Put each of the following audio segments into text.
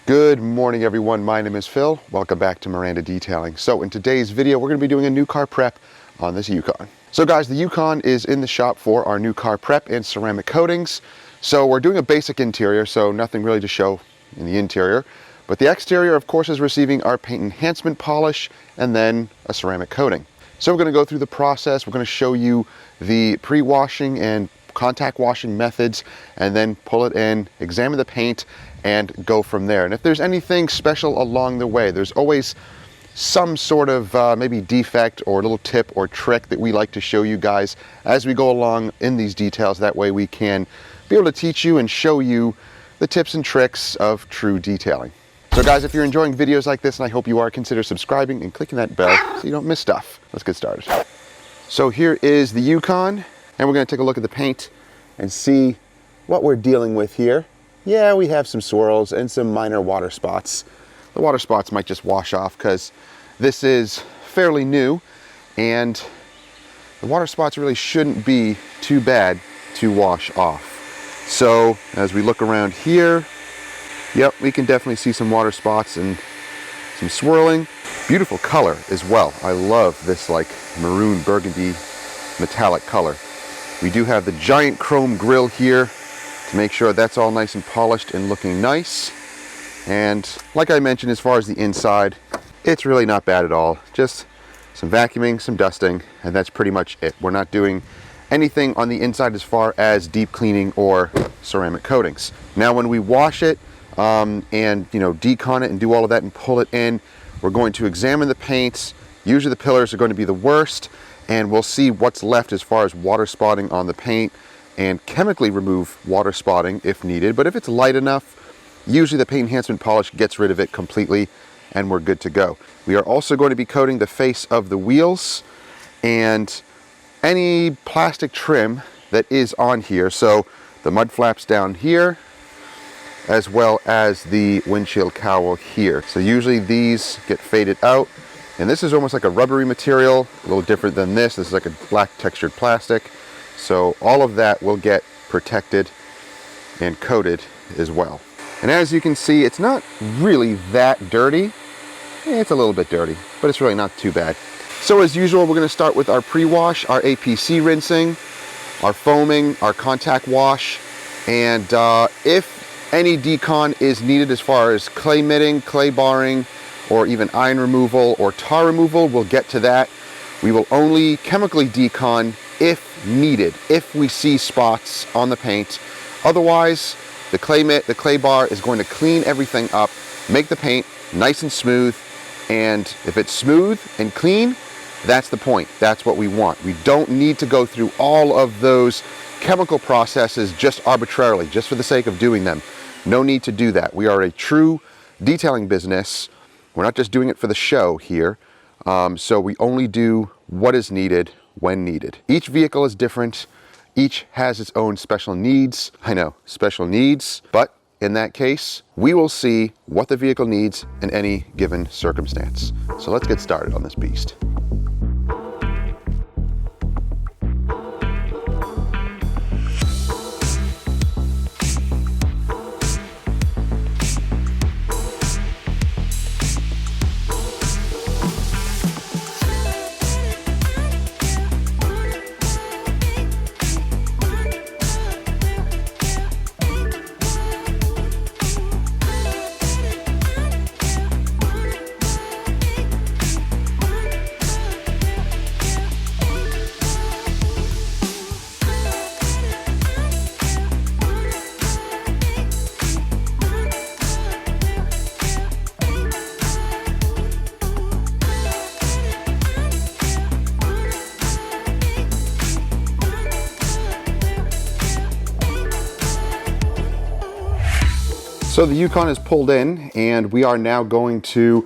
Good morning everyone, my name is Phil. Welcome back to Miranda Detailing. So in today's video, we're going to be doing a new car prep on this Yukon. So guys, the Yukon is in the shop for our new car prep and ceramic coatings. So we're doing a basic interior, so nothing really to show in the interior. But the exterior, of course, is receiving our paint enhancement polish and then a ceramic coating. So we're going to go through the process. We're going to show you the pre-washing and contact washing methods, and then pull it in, examine the paint, and go from there. And if there's anything special along the way, there's always some sort of maybe defect or little tip or trick that we like to show you guys as we go along in these details. That way we can be able to teach you and show you the tips and tricks of true detailing. So guys, if you're enjoying videos like this, and I hope you are, consider subscribing and clicking that bell so you don't miss stuff. Let's get started. So here is the Yukon, and we're going to take a look at the paint and see what we're dealing with here. Yeah, we have some swirls and some minor water spots. The water spots might just wash off because this is fairly new, and the water spots really shouldn't be too bad to wash off. So as we look around here, yep, we can definitely see some water spots and some swirling. Beautiful color as well. I love this like maroon burgundy metallic color. We do have the giant chrome grille here to make sure that's all nice and polished and looking nice. And like I mentioned, as far as the inside, it's really not bad at all. Just some vacuuming, some dusting, and that's pretty much it. We're not doing anything on the inside as far as deep cleaning or ceramic coatings. Now when we wash it and decon it and do all of that and pull it in, we're going to examine the paints. Usually the pillars are going to be the worst, and we'll see what's left as far as water spotting on the paint and chemically remove water spotting if needed. But if it's light enough, usually the paint enhancement polish gets rid of it completely and we're good to go. We are also going to be coating the face of the wheels and any plastic trim that is on here. So the mud flaps down here, as well as the windshield cowl here. So usually these get faded out. And this is almost like a rubbery material, a little different than this. This is like a black textured plastic. So all of that will get protected and coated as well. And as you can see, it's not really that dirty. It's a little bit dirty, but it's really not too bad. So as usual, we're gonna start with our pre-wash, our APC rinsing, our foaming, our contact wash, and if any decon is needed as far as clay mitting, clay barring, or even iron removal or tar removal, we'll get to that. We will only chemically decon if needed, if we see spots on the paint. Otherwise, the clay mitt, the clay bar is going to clean everything up, make the paint nice and smooth, and if it's smooth and clean, that's the point. That's what we want. We don't need to go through all of those chemical processes just arbitrarily, just for the sake of doing them. No need to do that. We are a true detailing business. We're not just doing it for the show here. So we only do what is needed when needed. Each vehicle is different. Each has its own special needs. I know, special needs, but in that case, we will see what the vehicle needs in any given circumstance. So let's get started on this beast. So the Yukon is pulled in, and we are now going to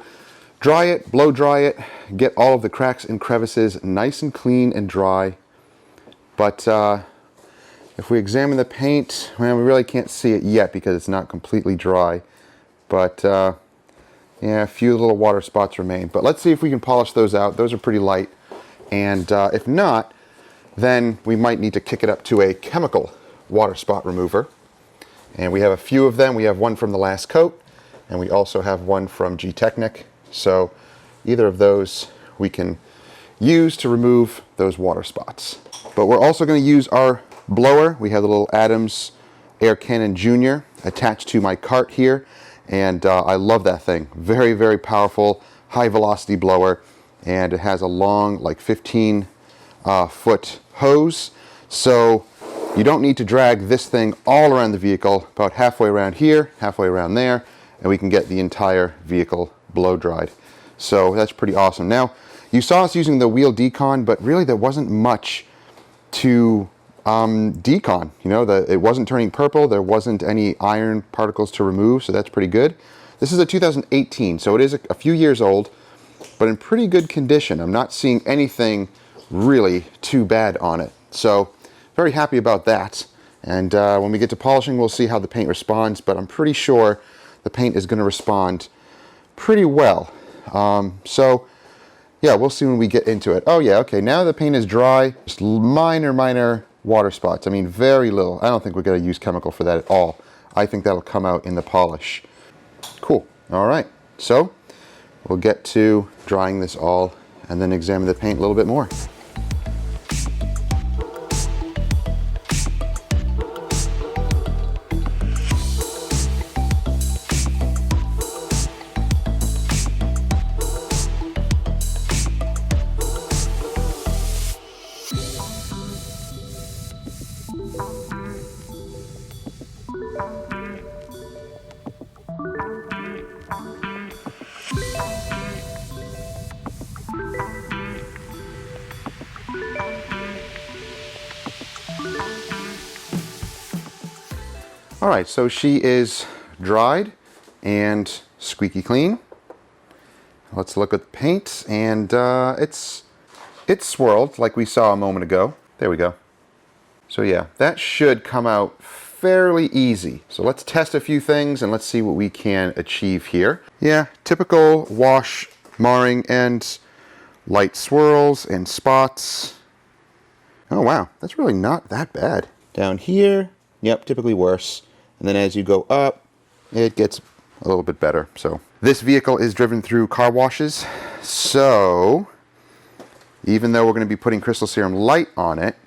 dry it, blow dry it, get all of the cracks and crevices nice and clean and dry. But if we examine the paint, well, we really can't see it yet because it's not completely dry. But yeah, a few little water spots remain. But let's see if we can polish those out. Those are pretty light. And if not, then we might need to kick it up to a chemical water spot remover. And we have a few of them. We have one from the last coat, and we also have one from Gtechniq. So either of those we can use to remove those water spots. But we're also going to use our blower. We have the little Adams Air Cannon Junior attached to my cart here, and I love that thing. Very, very powerful, high velocity blower, and it has a long, like 15 foot hose. So you don't need to drag this thing all around the vehicle, about halfway around here, halfway around there, and we can get the entire vehicle blow dried. So that's pretty awesome. Now, you saw us using the wheel Decon, but really there wasn't much to Decon. You know, it wasn't turning purple, there wasn't any iron particles to remove, so that's pretty good. This is a 2018, so it is a few years old, but in pretty good condition. I'm not seeing anything really too bad on it. So very happy about that. And when we get to polishing, we'll see how the paint responds, but I'm pretty sure the paint is going to respond pretty well. So yeah, we'll see when we get into it. Oh yeah, okay, now the paint is dry. Just minor water spots. I mean, very little. I don't think we're going to use chemical for that at all. I think that'll come out in the polish. Cool. All right, so we'll get to drying this all and then examine the paint a little bit more. All right, so she is dried and squeaky clean. Let's look at the paint, and it's swirled like we saw a moment ago. There we go. So yeah, that should come out fairly easy. So let's test a few things and let's see what we can achieve here. Yeah, typical wash marring and light swirls and spots. Oh wow, that's really not that bad. Down here, yep, typically worse. And then as you go up, it gets a little bit better. So this vehicle is driven through car washes. So even though we're going to be putting Crystal Serum Light on it,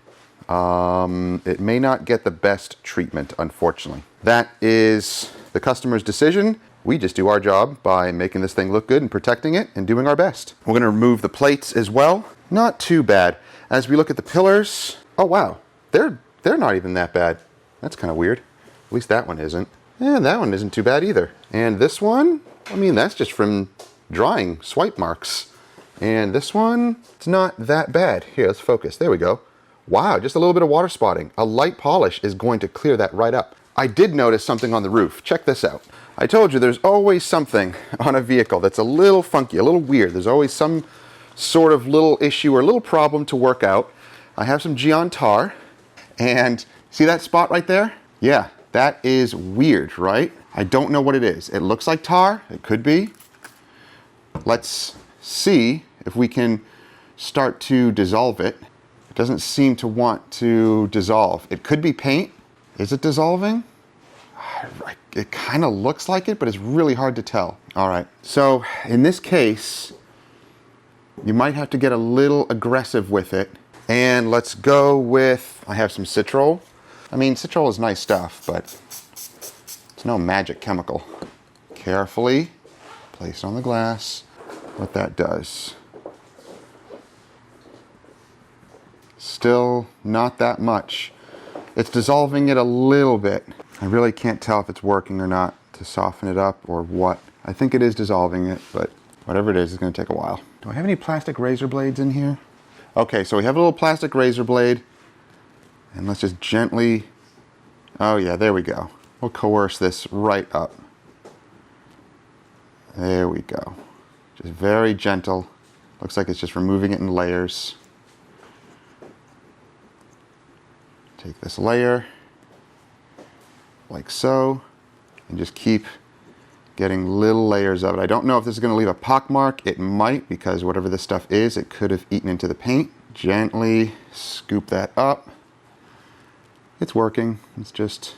it may not get the best treatment, unfortunately. That is the customer's decision. We just do our job by making this thing look good and protecting it and doing our best. We're going to remove the plates as well. Not too bad. As we look at the pillars, oh wow, they're not even that bad. That's kind of weird. At least that one isn't. And that one isn't too bad either. And this one, I mean, that's just from drying swipe marks. And this one, it's not that bad. Here, let's focus. There we go. Wow, just a little bit of water spotting. A light polish is going to clear that right up. I did notice something on the roof. Check this out. I told you there's always something on a vehicle that's a little funky, a little weird. There's always some sort of little issue or little problem to work out. I have some Geon tar, and see that spot right there? Yeah, that is weird, right? I don't know what it is. It looks like tar. It could be. Let's see if we can start to dissolve it. It doesn't seem to want to dissolve. It could be paint. Is it dissolving? It kind of looks like it, but it's really hard to tell. All right, so in this case, you might have to get a little aggressive with it. And let's go with, I have some Citrol. I mean, Citrol is nice stuff, but it's no magic chemical. Carefully place it on the glass, what that does. Still not that much. It's dissolving it a little bit. I really can't tell if it's working or not to soften it up or what. I think it is dissolving it, but whatever it is, it's going to take a while. Do I have any plastic razor blades in here? Okay, so we have a little plastic razor blade, and let's just gently, oh yeah, there we go. We'll coerce this right up. There we go. Just very gentle. Looks like it's just removing it in layers. Take this layer, like so, and just keep getting little layers of it. I don't know if this is going to leave a pock mark. It might, because whatever this stuff is, it could have eaten into the paint. Gently scoop that up. It's working. It's just,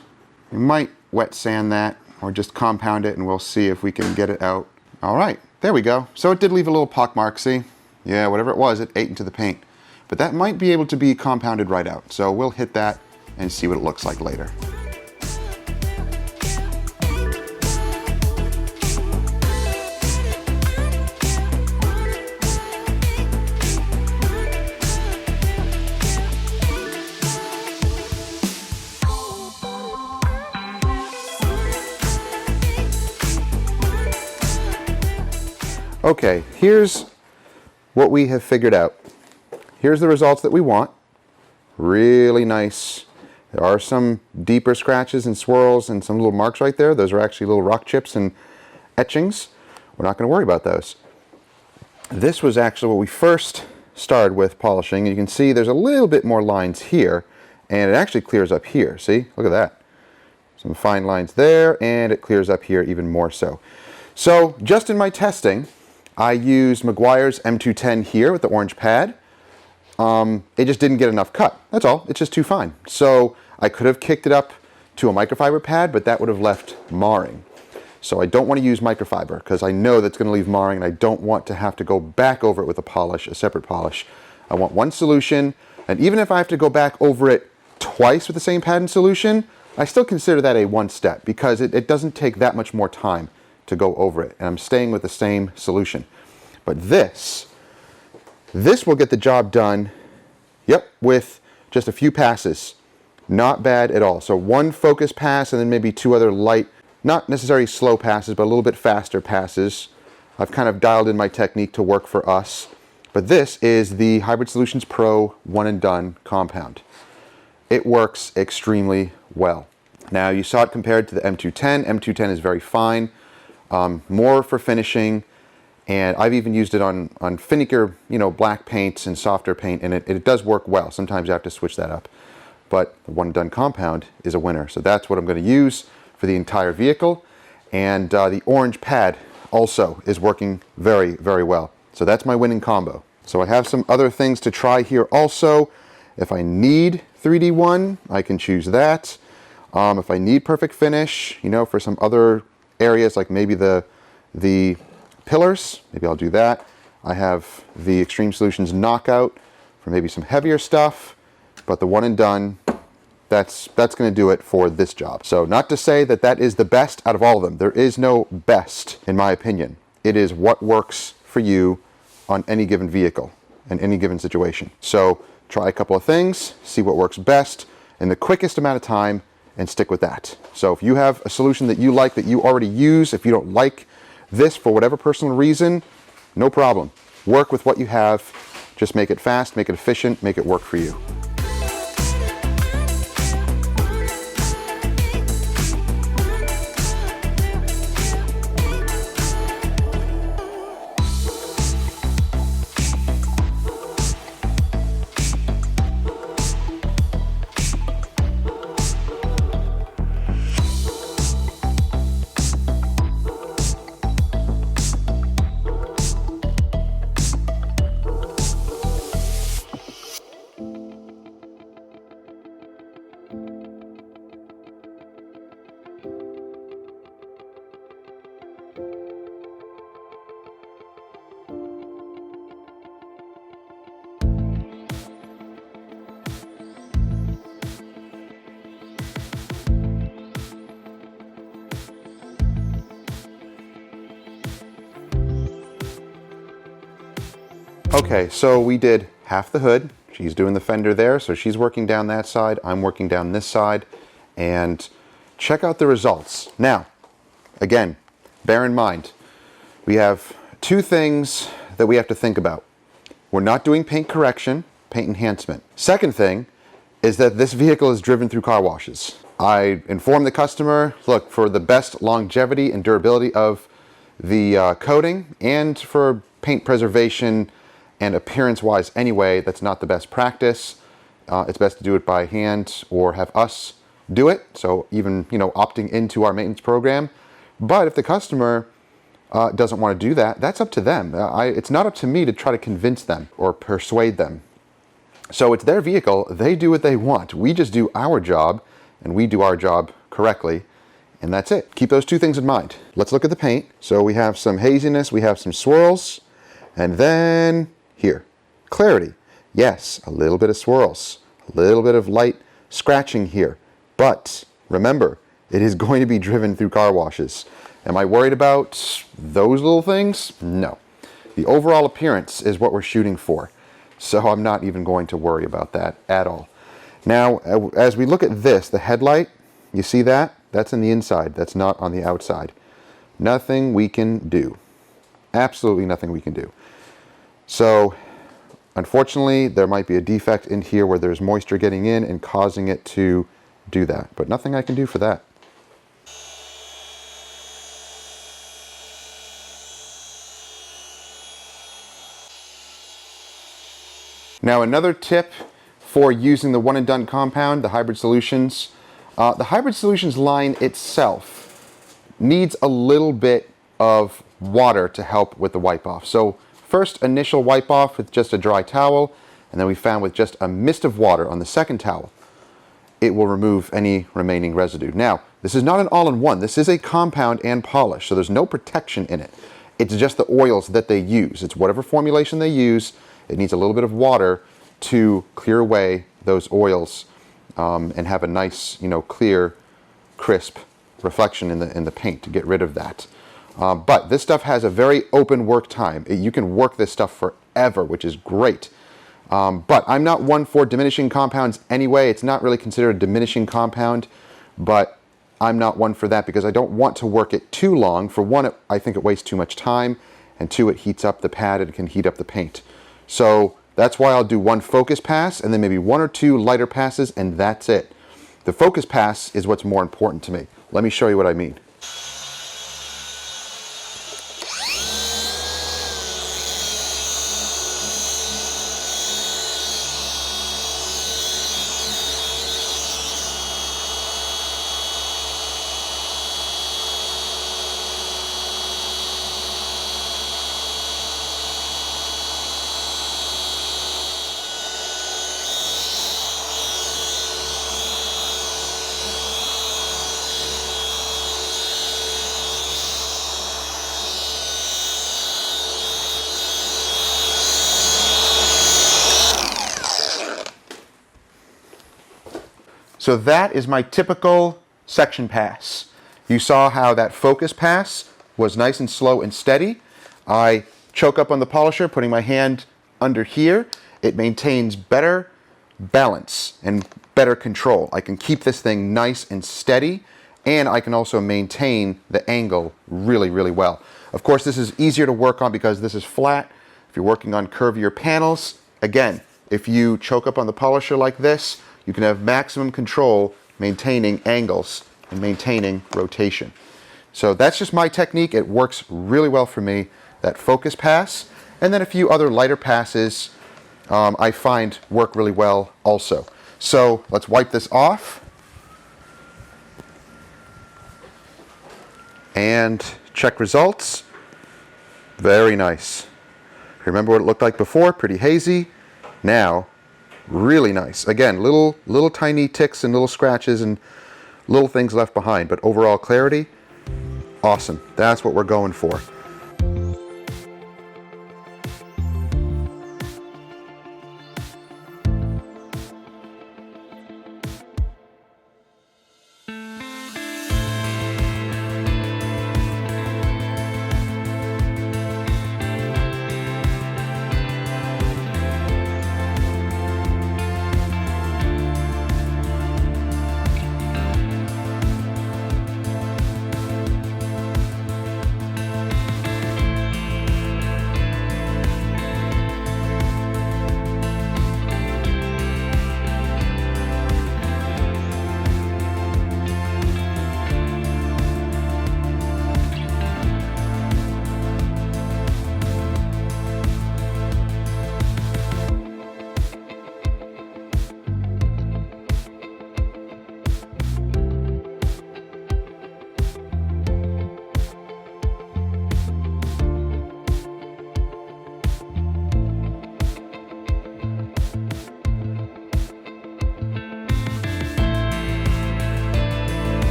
you might wet sand that or just compound it, and we'll see if we can get it out. All right, there we go. So it did leave a little pock mark, see? Yeah, whatever it was, it ate into the paint. But that might be able to be compounded right out. So we'll hit that and see what it looks like later. Okay, here's what we have figured out. Here's the results that we want. Really nice. There are some deeper scratches and swirls and some little marks right there. Those are actually little rock chips and etchings. We're not going to worry about those. This was actually what we first started with polishing. You can see there's a little bit more lines here, and it actually clears up here. See? Look at that. Some fine lines there, and it clears up here even more so. So just in my testing, I used Meguiar's M210 here with the orange pad. It just didn't get enough cut. That's all. It's just too fine. So I could have kicked it up to a microfiber pad, but that would have left marring. So I don't want to use microfiber because I know that's going to leave marring, and I don't want to have to go back over it with a polish, a separate polish. I want one solution, and even if I have to go back over it twice with the same pad and solution, I still consider that a one step because it doesn't take that much more time to go over it, and I'm staying with the same solution. But this will get the job done, yep, with just a few passes. Not bad at all. So one focus pass and then maybe two other light, not necessarily slow passes, but a little bit faster passes. I've kind of dialed in my technique to work for us. But this is the Hybrid Solutions Pro One and Done compound. It works extremely well. Now you saw it compared to the M210. M210 is very fine. More for finishing, and I've even used it on finicker, black paints and softer paint, and it does work well. Sometimes you have to switch that up, but the One and Done compound is a winner. So that's what I'm going to use for the entire vehicle, and the orange pad also is working very, very well. So that's my winning combo. So I have some other things to try here also. If I need 3D1, I can choose that. If I need perfect finish, for some other areas like maybe the pillars, maybe I'll do that. I have the Extreme Solutions Knockout for maybe some heavier stuff, but the One and Done, that's going to do it for this job. So not to say that that is the best out of all of them. There is no best, in my opinion. It is what works for you on any given vehicle in any given situation. So try a couple of things, see what works best in the quickest amount of time, and stick with that. So if you have a solution that you like, that you already use, if you don't like this for whatever personal reason, no problem. Work with what you have. Just make it fast, make it efficient, make it work for you. Okay, so we did half the hood. She's doing the fender there, so she's working down that side, I'm working down this side, and check out the results. Now, again, bear in mind, we have two things that we have to think about. We're not doing paint correction, paint enhancement. Second thing is that this vehicle is driven through car washes. I informed the customer, look, for the best longevity and durability of the coating and for paint preservation and appearance-wise anyway, that's not the best practice. It's best to do it by hand or have us do it. So even, opting into our maintenance program. But if the customer doesn't want to do that, that's up to them. It's not up to me to try to convince them or persuade them. So it's their vehicle. They do what they want. We just do our job, and we do our job correctly. And that's it. Keep those two things in mind. Let's look at the paint. So we have some haziness, we have some swirls, and then here, clarity. Yes, a little bit of swirls, a little bit of light scratching here. But remember, it is going to be driven through car washes. Am I worried about those little things? No. The overall appearance is what we're shooting for. So I'm not even going to worry about that at all. Now, as we look at this, the headlight, you see that? That's in the inside. That's not on the outside. Nothing we can do. Absolutely nothing we can do. So, unfortunately, there might be a defect in here where there's moisture getting in and causing it to do that. But nothing I can do for that. Now, another tip for using the one and done compound, the Hybrid Solutions. The Hybrid Solutions line itself needs a little bit of water to help with the wipe off. So first initial wipe off with just a dry towel, and then we found with just a mist of water on the second towel, it will remove any remaining residue. Now, this is not an all-in-one. This is a compound and polish, so there's no protection in it. It's just the oils that they use. It's whatever formulation they use. It needs a little bit of water to clear away those oils and have a nice, clear, crisp reflection in the paint to get rid of that. But this stuff has a very open work time. You can work this stuff forever, which is great. But I'm not one for diminishing compounds anyway. It's not really considered a diminishing compound, but I'm not one for that because I don't want to work it too long. For one, I think it wastes too much time, and two, it heats up the pad and it can heat up the paint. So that's why I'll do one focus pass and then maybe one or two lighter passes, and that's it. The focus pass is what's more important to me. Let me show you what I mean. So that is my typical section pass. You saw how that focus pass was nice and slow and steady. I choke up on the polisher, putting my hand under here. It maintains better balance and better control. I can keep this thing nice and steady, and I can also maintain the angle really, really well. Of course, this is easier to work on because this is flat. If you're working on curvier panels, again, if you choke up on the polisher like this, you can have maximum control maintaining angles and maintaining rotation. So that's just my technique. It works really well for me, that focus pass. And then a few other lighter passes I find work really well also. So let's wipe this off. And check results. Very nice. Remember what it looked like before? Pretty hazy. Now, really nice. Again, little tiny ticks and little scratches and little things left behind, but overall clarity, awesome. That's what we're going for.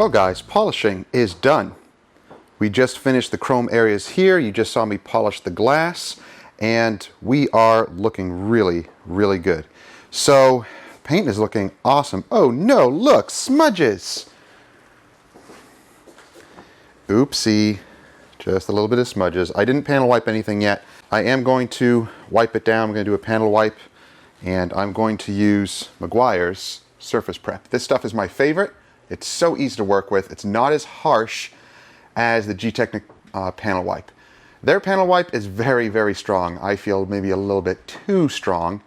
Well guys, polishing is done. We just finished the chrome areas here. You just saw me polish the glass, and we are looking really, really good. So, paint is looking awesome. Oh no, look, smudges! Oopsie, just a little bit of smudges. I didn't panel wipe anything yet. I am going to wipe it down. I'm going to do a panel wipe, and I'm going to use Meguiar's Surface Prep. This stuff is my favorite. It's so easy to work with. It's not as harsh as the Gtechniq panel wipe. Their panel wipe is very, very strong. I feel maybe a little bit too strong,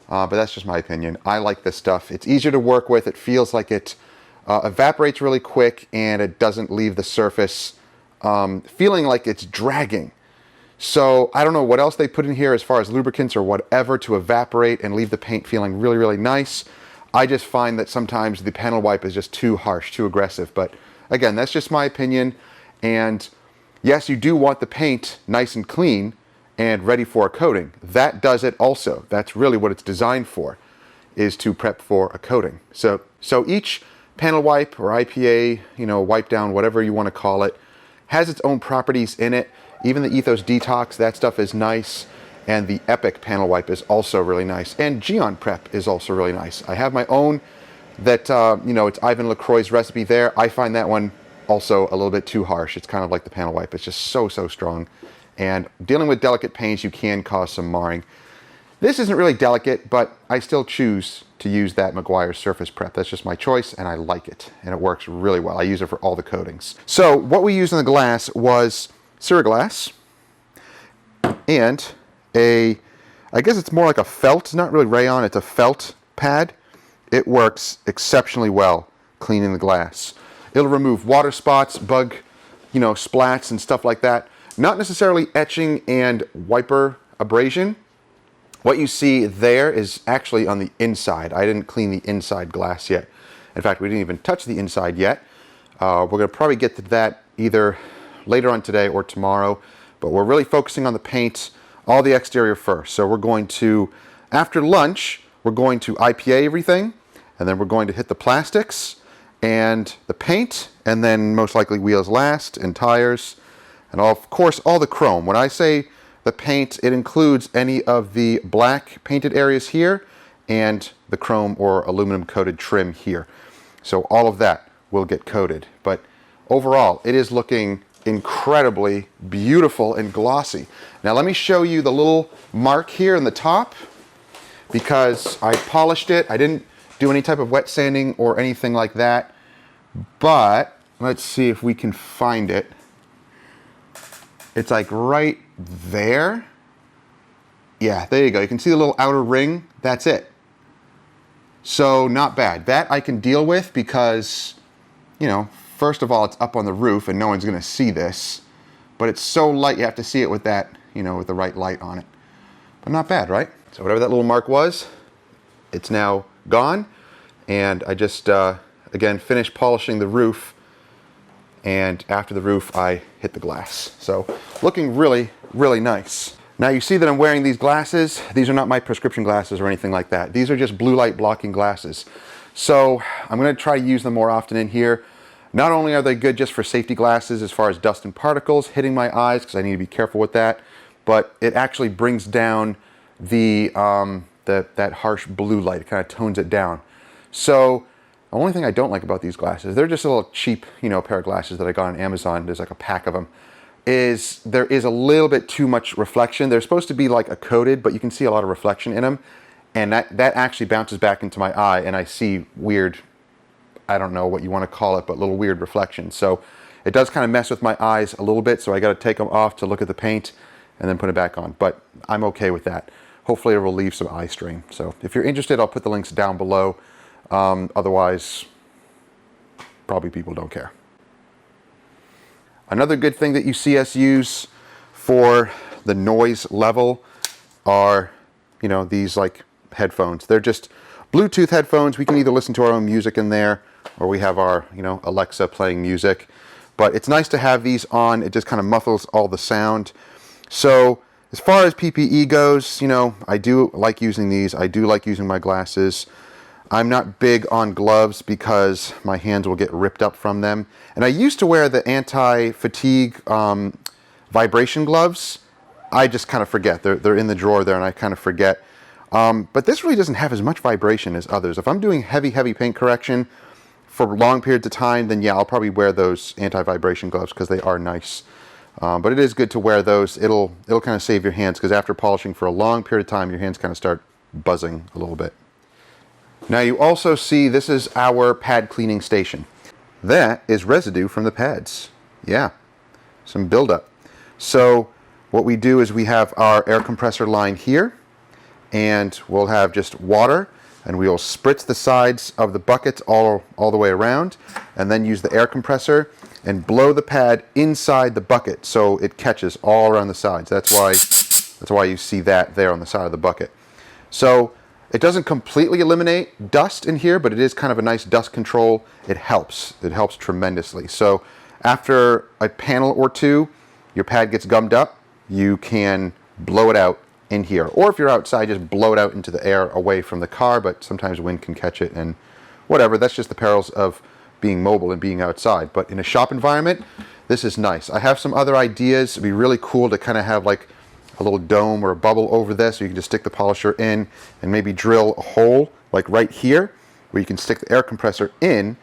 but that's just my opinion. I like this stuff. It's easier to work with. It feels like it evaporates really quick, and it doesn't leave the surface feeling like it's dragging. So I don't know what else they put in here as far as lubricants or whatever to evaporate and leave the paint feeling really, really nice. I just find that sometimes the panel wipe is just too harsh, too aggressive. But again, that's just my opinion. And yes, you do want the paint nice and clean and ready for a coating. That does it also. That's really what it's designed for, is to prep for a coating. So each panel wipe or IPA, wipe down, whatever you want to call it, has its own properties in it. Even the Ethos Detox, that stuff is nice. And the Epic panel wipe is also really nice. And Geon Prep is also really nice. I have my own that, it's Ivan LaCroix's recipe there. I find that one also a little bit too harsh. It's kind of like the panel wipe. It's just so, so strong. And dealing with delicate paints, you can cause some marring. This isn't really delicate, but I still choose to use that Meguiar's Surface Prep. That's just my choice, and I like it. And it works really well. I use it for all the coatings. So what we used in the glass was Ceraglass and I guess it's more like a felt. It's not really rayon, it's a felt pad. It works exceptionally well cleaning the glass. It'll remove water spots, bug, splats and stuff like that. Not necessarily etching and wiper abrasion. What you see there is actually on the inside. I didn't clean the inside glass yet. In fact, we didn't even touch the inside yet. We're going to probably get to that either later on today or tomorrow, but we're really focusing on the paint, all the exterior first. So we're going to, after lunch, we're going to IPA everything, and then we're going to hit the plastics and the paint, and then most likely wheels last, and tires, and of course all the chrome. When I say the paint, it includes any of the black painted areas here and the chrome or aluminum coated trim here. So all of that will get coated. But overall, it is looking incredibly beautiful and glossy. Now let me show you the little mark here in the top, because I polished it. I didn't do any type of wet sanding or anything like that, but let's see if we can find it. It's like right there. Yeah, there you go. You can see the little outer ring. That's it. So not bad. That I can deal with because, first of all, it's up on the roof and no one's going to see this, but it's so light you have to see it with that, with the right light on it. But not bad, right? So whatever that little mark was, it's now gone. And I just, again, finished polishing the roof. And after the roof, I hit the glass. So looking really, really nice. Now you see that I'm wearing these glasses. These are not my prescription glasses or anything like that. These are just blue light blocking glasses. So I'm going to try to use them more often in here. Not only are they good just for safety glasses as far as dust and particles hitting my eyes, because I need to be careful with that, but it actually brings down the that harsh blue light. It kind of tones it down. So the only thing I don't like about these glasses, they're just a little cheap, pair of glasses that I got on Amazon. There's like a pack of them. Is there is a little bit too much reflection. They're supposed to be like a coated, but you can see a lot of reflection in them, and that actually bounces back into my eye, and I see weird, I don't know what you want to call it, but little weird reflections. So it does kind of mess with my eyes a little bit, so I got to take them off to look at the paint and then put it back on. But I'm okay with that. Hopefully it will relieve some eye strain. So if you're interested, I'll put the links down below. Otherwise, probably people don't care. Another good thing that you see us use for the noise level are, these like headphones. They're just Bluetooth headphones. We can either listen to our own music in there, or we have our, Alexa playing music. But it's nice to have these on. It just kind of muffles all the sound. So as far as PPE goes, I do like using these. I do like using my glasses. I'm not big on gloves because my hands will get ripped up from them. And I used to wear the anti-fatigue vibration gloves. I just kind of forget. They're in the drawer there and I kind of forget. But this really doesn't have as much vibration as others. If I'm doing heavy paint correction for long periods of time, then yeah, I'll probably wear those anti-vibration gloves because they are nice. But it is good to wear those. It'll kind of save your hands because after polishing for a long period of time, your hands kind of start buzzing a little bit. Now you also see this is our pad cleaning station. That is residue from the pads. Yeah, some buildup. So what we do is we have our air compressor line here, and we'll have just water, and we'll spritz the sides of the buckets all the way around, and then use the air compressor and blow the pad inside the bucket so it catches all around the sides. That's why you see that there on the side of the bucket. So it doesn't completely eliminate dust in here, but it is kind of a nice dust control. It helps tremendously. So after a panel or two, your pad gets gummed up, you can blow it out in here. Or if you're outside, just blow it out into the air away from the car, but sometimes wind can catch it and whatever. That's just the perils of being mobile and being outside. But in a shop environment, this is nice. I have some other ideas. It'd be really cool to kind of have like a little dome or a bubble over this, so you can just stick the polisher in and maybe drill a hole like right here where you can stick the air compressor in,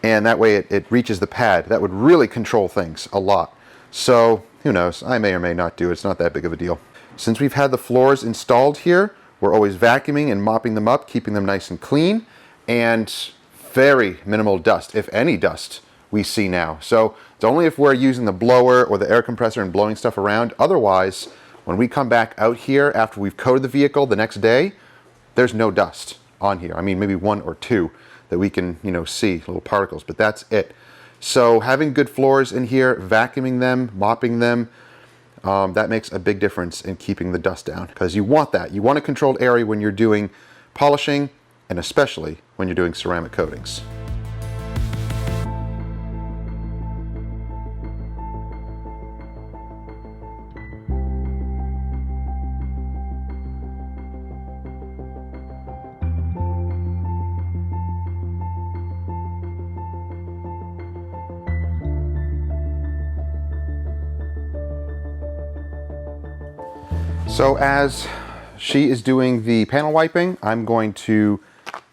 and that way it reaches the pad. That would really control things a lot. So who knows, I may or may not do it. It's not that big of a deal. Since we've had the floors installed here, we're always vacuuming and mopping them up, keeping them nice and clean, and very minimal dust, if any dust, we see now. So it's only if we're using the blower or the air compressor and blowing stuff around. Otherwise, when we come back out here after we've coated the vehicle the next day, there's no dust on here. I mean, maybe one or two that we can, see, little particles, but that's it. So having good floors in here, vacuuming them, mopping them, that makes a big difference in keeping the dust down, because you want that. You want a controlled area when you're doing polishing, and especially when you're doing ceramic coatings. So as she is doing the panel wiping, I'm going to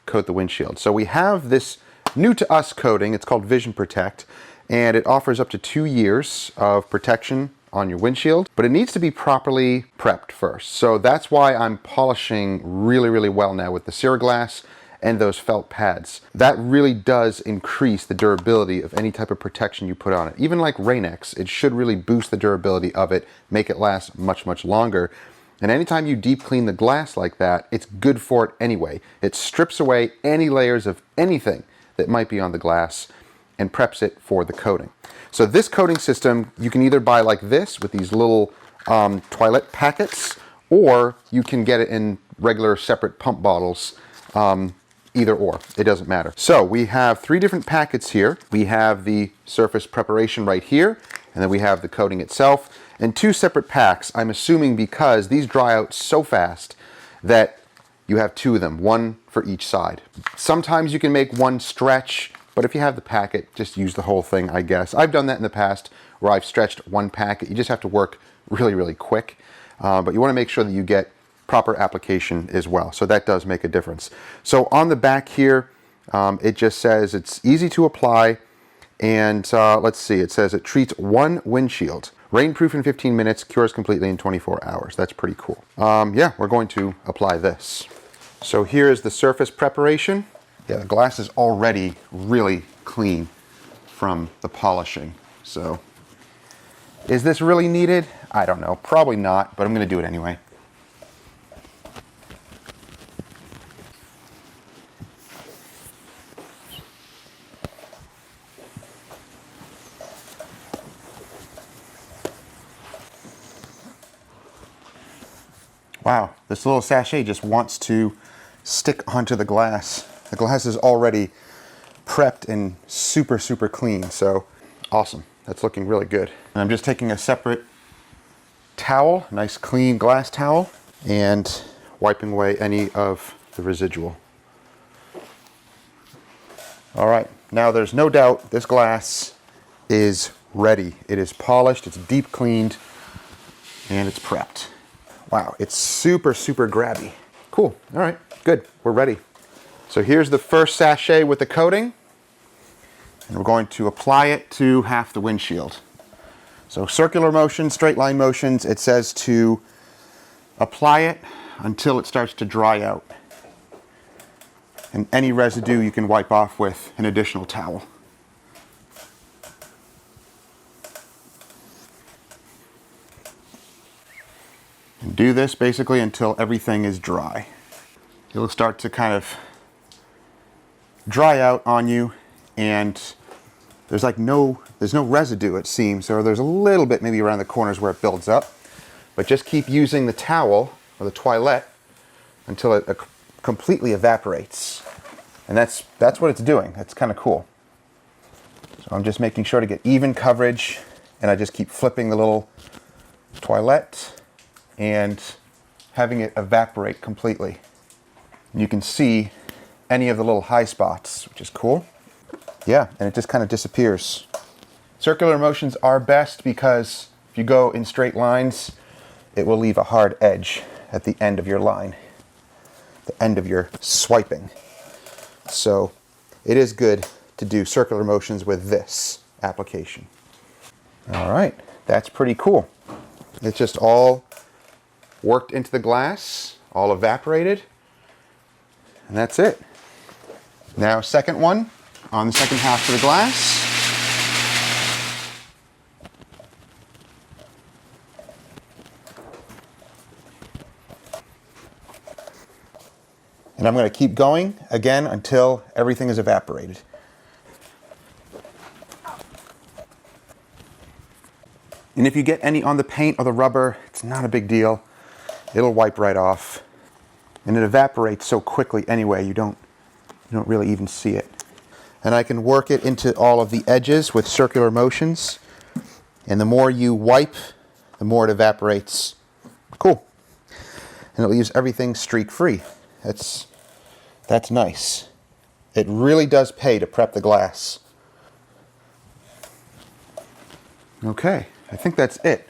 coat the windshield. So we have this new to us coating. It's called Vision Protect, and it offers up to 2 years of protection on your windshield, but it needs to be properly prepped first. So that's why I'm polishing really well now with the Ceraglass and those felt pads. That really does increase the durability of any type of protection you put on it. Even like Rain-X, it should really boost the durability of it, make it last much longer. And anytime you deep clean the glass like that, it's good for it anyway. It strips away any layers of anything that might be on the glass and preps it for the coating. So this coating system, you can either buy like this with these little toilet packets, or you can get it in regular separate pump bottles. Either or, it doesn't matter. So we have 3 different packets here. We have the surface preparation right here, and then we have the coating itself, and 2 separate packs, I'm assuming because these dry out so fast that you have 2 of them, 1 for each side. Sometimes you can make 1 stretch, but if you have the packet, just use the whole thing, I guess. I've done that in the past where I've stretched 1 packet. You just have to work really quick, but you want to make sure that you get proper application as well. So that does make a difference. So on the back here, it just says it's easy to apply, and let's see, it says it treats 1 windshield. Rainproof in 15 minutes, cures completely in 24 hours. That's pretty cool. Yeah, we're going to apply this. So here is the surface preparation. Yeah, the glass is already really clean from the polishing. So is this really needed? I don't know, probably not, but I'm gonna do it anyway. Wow, this little sachet just wants to stick onto the glass. The glass is already prepped and super clean, so awesome. That's looking really good. And I'm just taking a separate towel, nice clean glass towel, and wiping away any of the residual. All right, now there's no doubt this glass is ready. It is polished, it's deep cleaned, and it's prepped. Wow, it's super, super grabby. Cool, all right, good, we're ready. So here's the first sachet with the coating, and we're going to apply it to half the windshield. So circular motions, straight line motions, it says to apply it until it starts to dry out. And any residue you can wipe off with an additional towel. And do this basically until everything is dry. It'll start to kind of dry out on you, and there's no residue, it seems, or there's a little bit maybe around the corners where it builds up. But just keep using the towel or the toilet until it completely evaporates. And that's what it's doing. That's kind of cool. So I'm just making sure to get even coverage, and I just keep flipping the little toilet and having it evaporate completely. And you can see any of the little high spots, which is cool. Yeah, and it just kind of disappears. Circular motions are best because if you go in straight lines, it will leave a hard edge at the end of your line, the end of your swiping. So it is good to do circular motions with this application. All right, that's pretty cool. It's just all worked into the glass, all evaporated, and that's it. Now, second one on the second half of the glass. And I'm going to keep going again until everything is evaporated. And if you get any on the paint or the rubber, it's not a big deal. It'll wipe right off. And it evaporates so quickly anyway, you don't really even see it. And I can work it into all of the edges with circular motions. And the more you wipe, the more it evaporates. Cool. And it leaves everything streak-free. That's nice. It really does pay to prep the glass. Okay, I think that's it.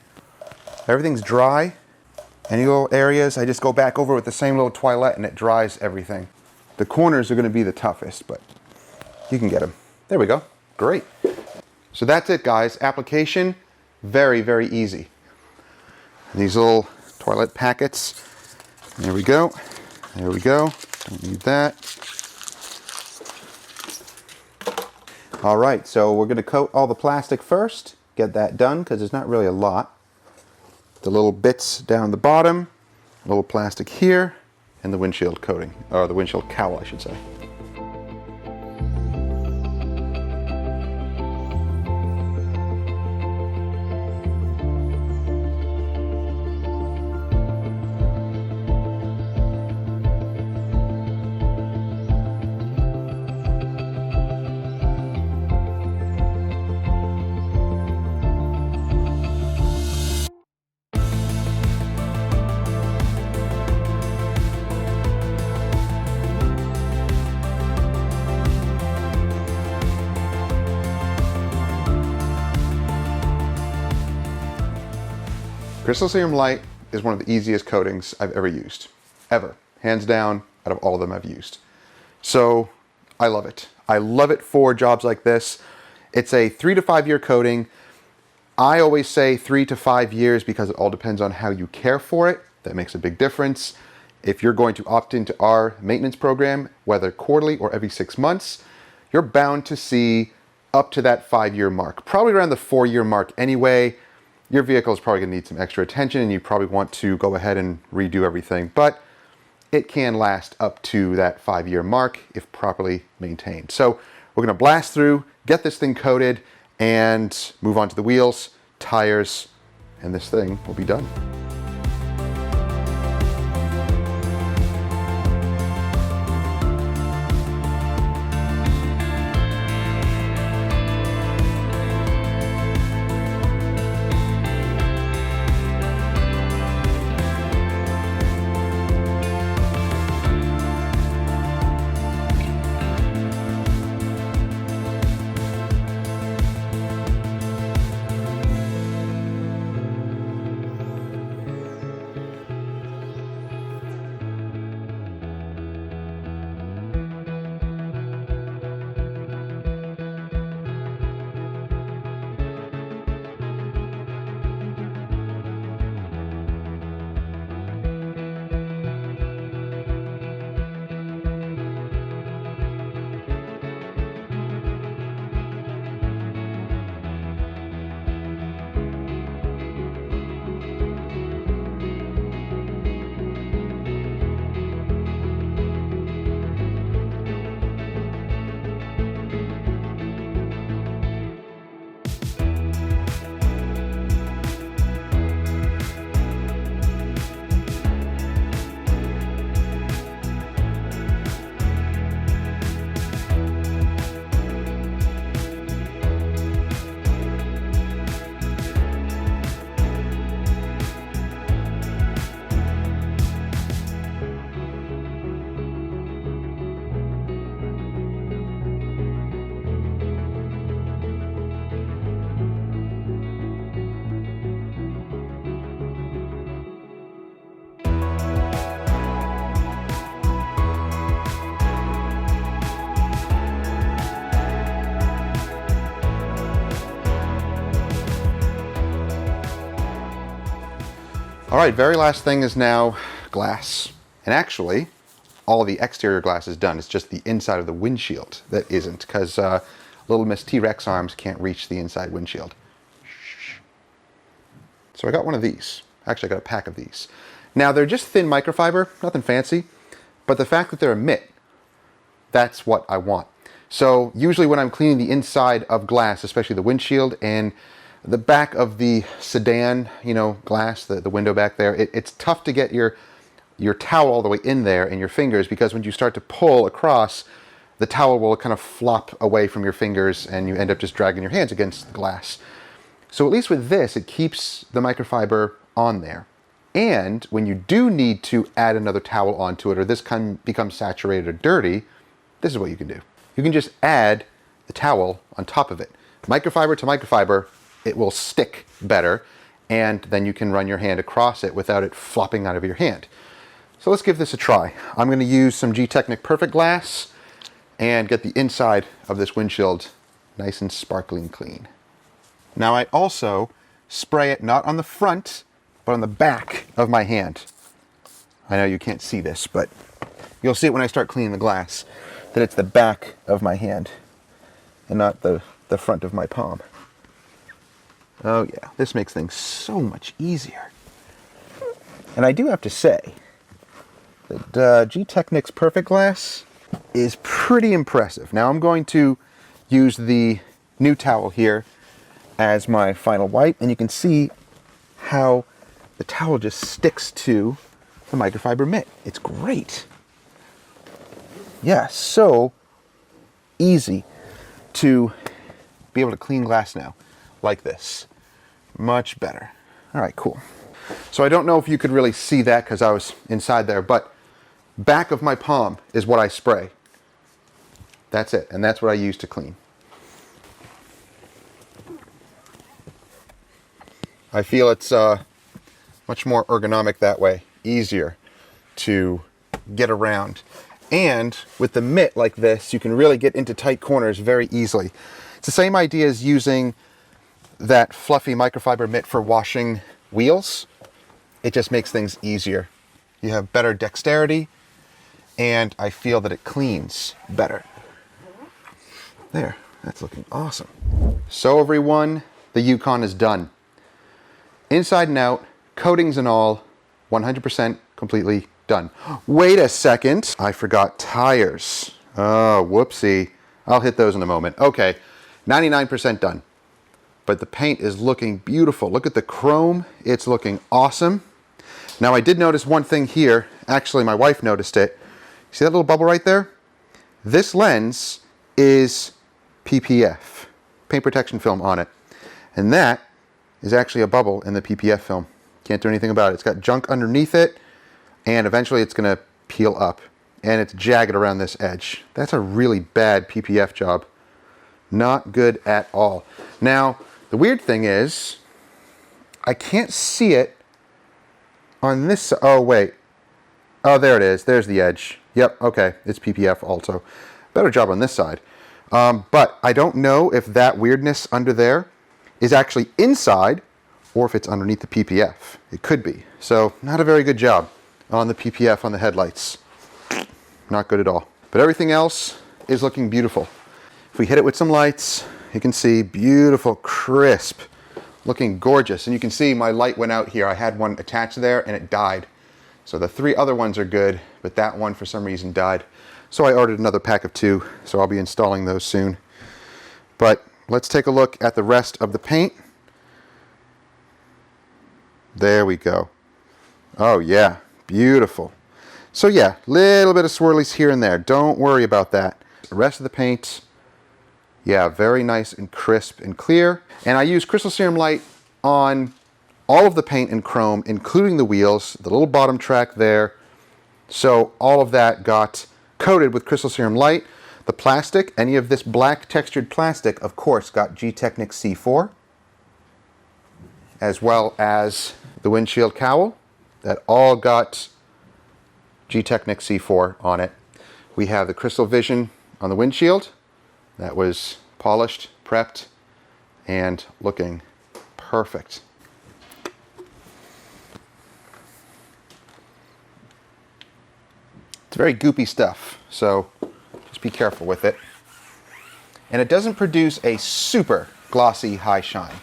Everything's dry. Any little areas, I just go back over with the same little toilet and it dries everything. The corners are going to be the toughest, but you can get them. There we go. Great. So that's it, guys. Application, very, very easy. These little toilet packets. There we go. There we go. Don't need that. All right, so we're going to coat all the plastic first. Get that done because there's not really a lot. The little bits down the bottom, a little plastic here, and the windshield coating, or the windshield cowl, I should say. Crystal Serum Light is one of the easiest coatings I've ever used. Ever. Hands down, out of all of them I've used. So, I love it. I love it for jobs like this. It's a 3 to 5 year coating. I always say 3 to 5 years because it all depends on how you care for it. That makes a big difference. If you're going to opt into our maintenance program, whether quarterly or every 6 months, you're bound to see up to that 5 year mark. Probably around the 4 year mark anyway. Your vehicle is probably going to need some extra attention and you probably want to go ahead and redo everything, but it can last up to that 5 year mark if properly maintained. So we're going to blast through, get this thing coated, and move on to the wheels, tires, and this thing will be done. All right, very last thing is now glass. And actually, all the exterior glass is done. It's just the inside of the windshield that isn't, because little Miss T-Rex arms can't reach the inside windshield. So I got one of these. Actually, I got a pack of these. Now, they're just thin microfiber, nothing fancy, but the fact that they're a mitt, that's what I want. So usually when I'm cleaning the inside of glass, especially the windshield and the back of the sedan, you know, glass, the window back there, it's tough to get your towel all the way in there and your fingers, because when you start to pull across, the towel will kind of flop away from your fingers and you end up just dragging your hands against the glass. So at least with this, it keeps the microfiber on there. And when you do need to add another towel onto it, or this becomes saturated or dirty, this is what you can do. You can just add the towel on top of it. Microfiber to microfiber, it will stick better, and then you can run your hand across it without it flopping out of your hand. So let's give this a try. I'm going to use some Gtechniq Perfect Glass and get the inside of this windshield nice and sparkling clean. Now I also spray it not on the front, but on the back of my hand. I know you can't see this, but you'll see it when I start cleaning the glass, that it's the back of my hand and not the front of my palm. Oh yeah, this makes things so much easier. And I do have to say that Gtechniq's Perfect Glass is pretty impressive. Now I'm going to use the new towel here as my final wipe, and you can see how the towel just sticks to the microfiber mitt. It's great. Yeah, so easy to be able to clean glass now, like this. Much better. All right, cool. So I don't know if you could really see that because I was inside there, but back of my palm is what I spray. That's it, and that's what I use to clean. I feel it's much more ergonomic that way, easier to get around. And with the mitt like this, you can really get into tight corners very easily. It's the same idea as using that fluffy microfiber mitt for washing wheels. It just makes things easier. You have better dexterity, and I feel that it cleans better. There, that's looking awesome. So everyone, the Yukon is done. Inside and out, coatings and all, 100% completely done. Wait a second, I forgot tires. Oh, whoopsie. I'll hit those in a moment. Okay, 99% done. But the paint is looking beautiful. Look at the chrome, it's looking awesome. Now I did notice one thing here. Actually, my wife noticed it. See that little bubble right there? This lens is PPF, paint protection film on it. And that is actually a bubble in the PPF film. Can't do anything about it. It's got junk underneath it, and eventually it's gonna peel up, and it's jagged around this edge. That's a really bad PPF job. Not good at all. Now, the weird thing is, I can't see it on this side. Oh, wait. Oh, there it is. There's the edge. Yep, okay. It's PPF also. Better job on this side. But I don't know if that weirdness under there is actually inside or if it's underneath the PPF. It could be. So, not a very good job on the PPF on the headlights. Not good at all. But everything else is looking beautiful. If we hit it with some lights, you can see beautiful, crisp, looking gorgeous. And you can see my light went out here. I had one attached there and it died. So the 3 other ones are good, but that one for some reason died. So I ordered another pack of 2, so I'll be installing those soon. But let's take a look at the rest of the paint. There we go. Oh yeah, beautiful. So yeah, little bit of swirlies here and there. Don't worry about that. The rest of the paint, yeah, very nice and crisp and clear. And I use Crystal Serum Light on all of the paint and chrome, including the wheels, the little bottom track there. So all of that got coated with Crystal Serum Light. The plastic, any of this black textured plastic, of course, got Gtechniq C4, as well as the windshield cowl. That all got Gtechniq C4 on it. We have the Crystal Vision on the windshield. That was polished, prepped, and looking perfect. It's very goopy stuff, so just be careful with it. And it doesn't produce a super glossy high shine.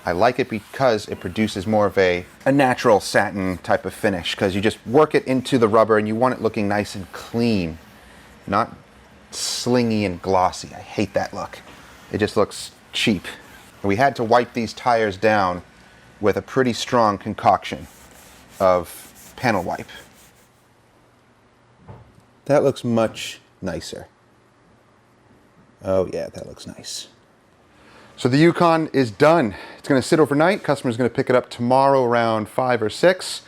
I like it because it produces more of a natural satin type of finish, because you just work it into the rubber and you want it looking nice and clean, not slingy and glossy. I hate that look. It just looks cheap. We had to wipe these tires down with a pretty strong concoction of panel wipe. That looks much nicer. Oh yeah, that looks nice. So the Yukon is done. It's going to sit overnight. Customer's going to pick it up tomorrow around 5 or 6,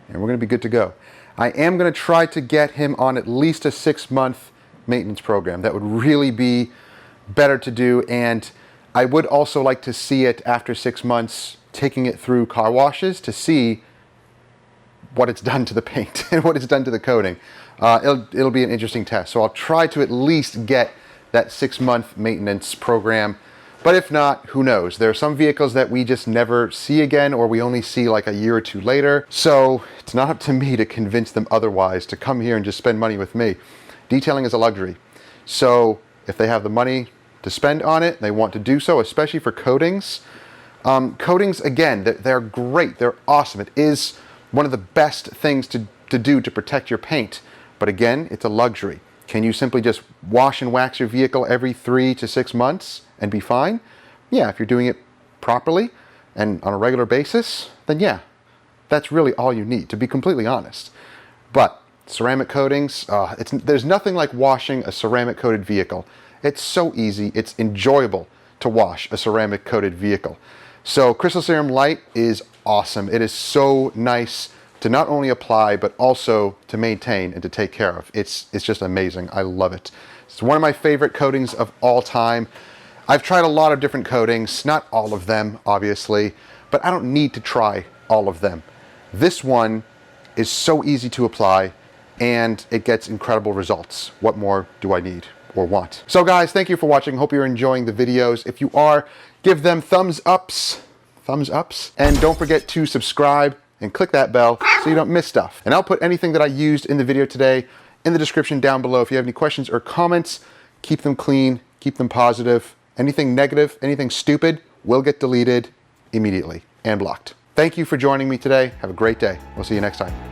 and we're going to be good to go. I am going to try to get him on at least a 6-month maintenance program. That would really be better to do, and I would also like to see it after 6 months, taking it through car washes to see what it's done to the paint and what it's done to the coating. It'll be an interesting test. So I'll try to at least get that 6-month maintenance program. But if not, who knows? There are some vehicles that we just never see again, or we only see like a year or two later. So it's not up to me to convince them otherwise to come here and just spend money with me. Detailing is a luxury. So if they have the money to spend on it, they want to do so, especially for coatings. Coatings, again, they're great. They're awesome. It is one of the best things to do to protect your paint. But again, it's a luxury. Can you simply just wash and wax your vehicle every 3 to 6 months and be fine? Yeah, if you're doing it properly and on a regular basis, then yeah, that's really all you need, to be completely honest. But ceramic coatings, there's nothing like washing a ceramic coated vehicle. It's so easy, it's enjoyable to wash a ceramic coated vehicle. So Crystal Serum Light is awesome. It is so nice to not only apply, but also to maintain and to take care of. It's just amazing. I love it. It's one of my favorite coatings of all time. I've tried a lot of different coatings, not all of them, obviously, but I don't need to try all of them. This one is so easy to apply, and it gets incredible results. What more do I need or want? So guys, thank you for watching. Hope you're enjoying the videos. If you are, give them thumbs ups, and don't forget to subscribe and click that bell so you don't miss stuff. And I'll put anything that I used in the video today in the description down below. If you have any questions or comments, keep them clean, keep them positive. Anything negative, anything stupid will get deleted immediately and blocked. Thank you for joining me today. Have a great day. We'll see you next time.